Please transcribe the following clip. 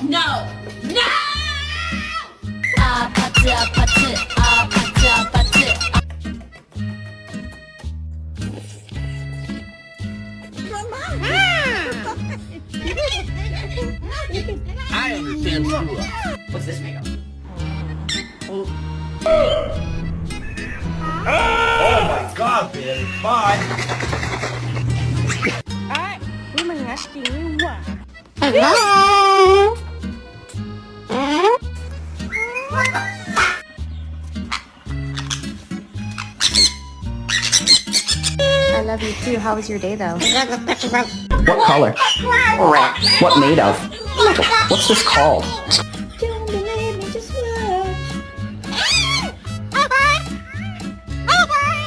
No! No! 아파트 아파트 아파트 아파트 I understand screw up. What's this made of? Oh my god, man. Bye. นี่มันงัดจริงนี่หว่า I love you too. How was your day though? What color? What made of? What's this called?